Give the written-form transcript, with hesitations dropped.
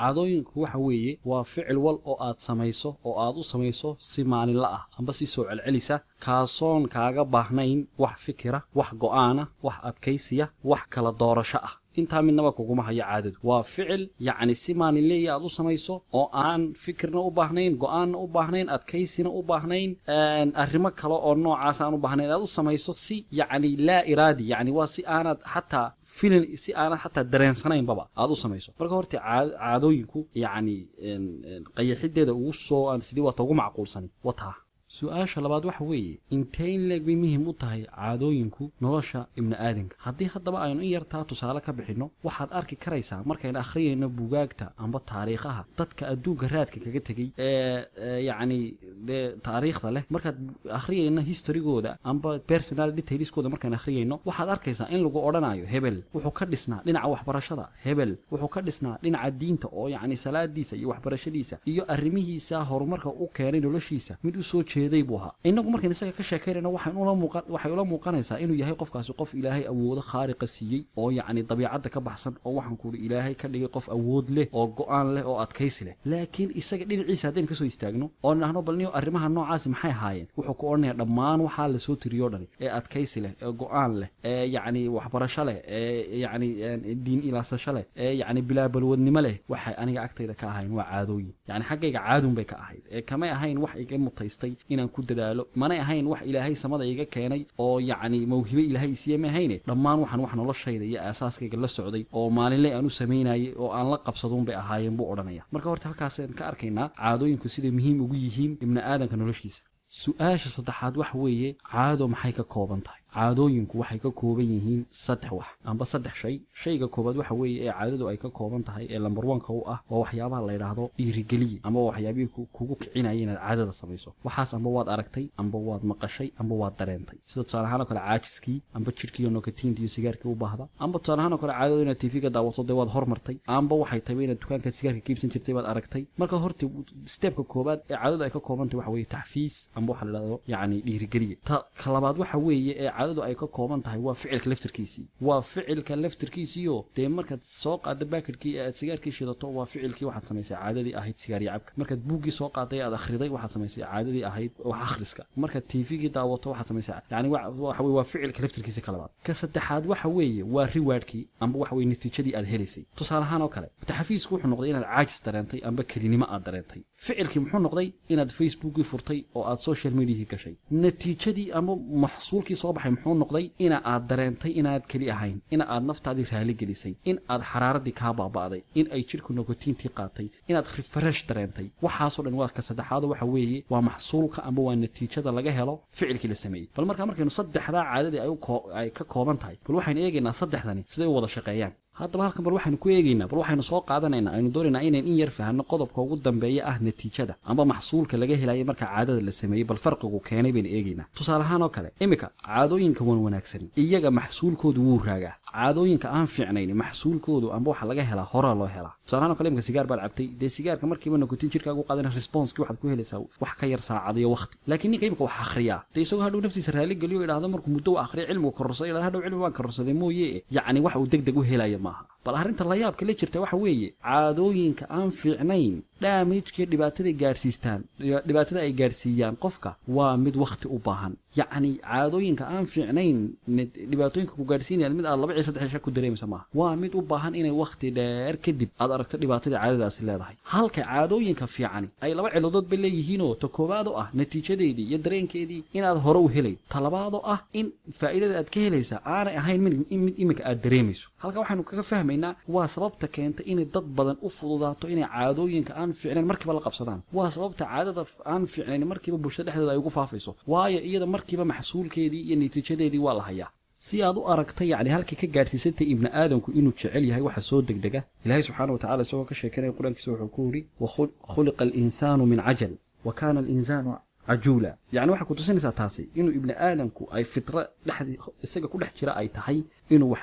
caadooyinku waxa weeye waa ficil wal oo aad samayso oo aad u samayso si maalinla ah amba si soo celcelisa kaasoon kaaga baahnayn wax fikira wax go'aana wax adkaysiya wax kala doorasho ah inta midnaba kuguma haya caadadu waa ficil yacni si maalinle aad u samayso oo aan fikirna u baahnayn go'aanna u baahnayn adkaysina u baahnayn arrimo kale oo noocaas aan u baahnayn aad u samayso si yacni laa iraadi yacni waa si aanad xataa filin si aanad xataa dareensanaynbaba aad u samayso marka horta caadooyinku yacni qayaxideeda ugu soo aan sidii waa ugu macquulsani wataa su-aasha labaad waxa weeye intayn leeg bay muhiim u tahay caadooyinku nolosha ibni aadanka haddii haddaba aynu in yartaa tusaale ka bixinno waxaad arki karaysaa markaynu akhriyayno buugaagta amba taariikhaha dadka adduunka raadka kaga tegey yacni taariikhda leh markaad akhriyayno historygooda amba personal detailskooda markaynu akhriyayno waxaad arkaysaa in lagu odhanayo hebel wuxuu ka dhisnaa dhinaca waxbarashada hebel wuxuu ka dhisnaa dhinaca diinta oo yacni salaadiisa iyo waxbarashadiisa iyo arrimihiisa horumarka u keenay noloshiisa mid u soo inagu markaan isaga ka sheekaynayno waxay ula muuqanaysaa inuu yahay qofkaasi qof ilaahay awoodo khaariqa siiyey oo yacni dabiicadda ka baxsan oo waxaan kuuhi ilaahay ka dhigay qof awood leh oo go'aan leh oo adkaysi leh laakiin isaga dhinaciisa haddaynu kasoo istaagno oo nahno balniyo arrimaha noocaasi maxay ahaayeen wuxuu ku odhanaya dhammaan waxaa la soo tiriyoo dhani ee adkaysi leh ee go'aan leh ee yacni waxbarasho leh ee yacni diin ilaasasho leh ee yacni bilaabalwadnimo leh waxay aniga agtayda ka ahayn waa caadooyin yacni xaggayga caadun bay ka ahayd ee kamay ahayn wax iga mutaystay inaan ku dadaalo manay ahayn wax ilaahay samada iga keenay oo yacni mawhibe ilaahay isiiye ma ahayne dhammaan waxaan wax noloshayda iyo aasaaskayga la socday oo maalinle aan u samaynayay oo aan la qabsaduun bay ahaayeen buu odhanaya marka horta halkaasaan ka arkaynaa caadooyinku siday muhiim ugu yihiin ibni aadanka noloshiisa su-aasha saddexaad waxa weeye caado maxay ka kooban tahay caadooyinku waxay ka kooban yihiin saddex wax amba saddex shay shayga koobaad waxa weeye ee caadadu ay ka kooban tahay ee lambar wanka u ah waa waxyaabaha la yidhaahdo dhiirigeliye ama waxyaabihii kugu kicinaya inaad caadada samayso waxaas amba waad aragtay amba waad maqashay amba waad dareentay sida tusaale ahaan oo kale caajiskii amba jidhkiiyo nokotiinta iyo sigaarkii u baahda amba tusaale ahaan oo kale caadadu inaad tv-ga daawato dee waad hormartay amba waxay tahay inaad dukaanka sigaarka kiibsan jirtay baad aragtay marka horta steebka koobaad ee caadadu ay ka kooban tahay waxa weeye taxfiis amba waxa la yidhahdo yacni dhiirigeliye ka labaad waxa weeye ee caadadu ay ka kooban tahay waa ficilka laftirkiisii waa ficilka laftirkiisiiyo dee markaad soo qaadda baakadkii ee aad sigaarkii shidato waa ficilkii waxaad samaysay caadadii ahayd sigaariyo cabka markaad buuggii soo qaaday aad akhriday waxaad samaysay caadadii ahayd wax akhriska markaad tvgii daawato waxaad samaysay yacni waxa weye waa ficilka laftirkiisa ka labaad ka saddexaad waxa weeye waa riwaadhkii amba waxa weye natiijadii aad helaysay tusaale ahaan oo kale taxafiisku wuxuu noqday inaad caajis dareentay amba kelinimo aad dareentay ficilkii muxuu noqday inaad facebookii furtay oo aad social mediahii gashay natiijadii ama maxsuulkii soo baxay muxuu noqday ina aad dareentay inaad keli ahayn ina aad naftaadii raali gelisay in aad xaraaradii kaa baaba'day in ay jidhku nokotiintii qaatay inaad refresh dareentay waxaasoo dhan waa ka saddexaado waxa weeye waa maxsuulka amba waa natiijada laga helo ficilkii la sameeyey bal markaynu saddexdaa caadadii ay ka kooban tahay bal waxaynu eegaynaa saddexdani siday u wada shaqeeyaan haddaba halkan bal waxaynu ku eegaynaa bal waxaynu soo qaadanaynaa aynu doonaynaa inayn in yar fahanno qodobka ugu dambeeya ah natiijada amba maxsuulka laga helaya marka caadada la sameeyey bal farqigu keenay baynu eegaynaa tusaale ahaan oo kale iminka caadooyinka wan wanaagsan iyaga maxsuulkoodu wuu raagaa caadooyinka aan fiicnayn maxsuulkoodu amba waxa laga helaa horaa loo helaa tusaale ahaan oo kale iminka sigaar baad cabtay dee sigaarka markiiba nokotiin jirkaagu qaadana responsekii waxaad ku helaysaa wax ka yar saacado iyo waqti laakiin ninka iminka wax akhriyaa dee isagoo hadhow naftiisa raali geliyo idhaahdo markuu muddo u akhriya cilmigu kororsaday idhahdo hadhow cilmi baan kororsaday mooye yacni wax uu deg deg u helaya maaha bal arrinta la yaabka la jirta waxa weeye caadooyinka aan fiicnayn damagekii dhibaatada ay gaarsiiyaan qofka waa mid wakhti u baahan yacni caadooyinka aan fiicnayn dhibaatooyinka ku gaarsiinayaan mid aad 2 iyo 3 shaq ku dareemaysa maaha waa mid u baahan inay wakhti dheer kadib aad aragto dhibaatadii caadadaasi leedahay halka caadooyinka fiicani ay 2 ciladood ba leeyihiinoo ta koobaad oo ah natiijadeedii iyo dareenkeedii inaad hore u helay ta labaad oo ah in faa'iidada aad ka helaysaa aanay ahayn mid imika aad dareemayso halka waxaanu kaga fahmaynaa waa sababta keenta inay dad badan u fududaato inay caadooyinka aan fiicnayn markiiba la qabsadaan waa sababta caadada aan fiicnayn markiiba bulshada dhexdeeda ay ugu faafayso waayo iyada markiiba maxsuulkeedii iyo natiijadeedii waa la hayaa si aad u aragtay yacni halkii ka gaarsiisantay ibni aadamku inuu jecel yahay waxa soo degdega ilaahay subxaanahu wa tacaala isagoo ka sheekanaya qur-aankiisa wuxuu ku yidhi wakhuliqa alinsaanu min cajal wa kaana alinsaanu cajuula yacni waxay ku tusinaysaa taasi inuu ibni aadamku ay fitra isaga ku dhex jira ay tahay inuu wax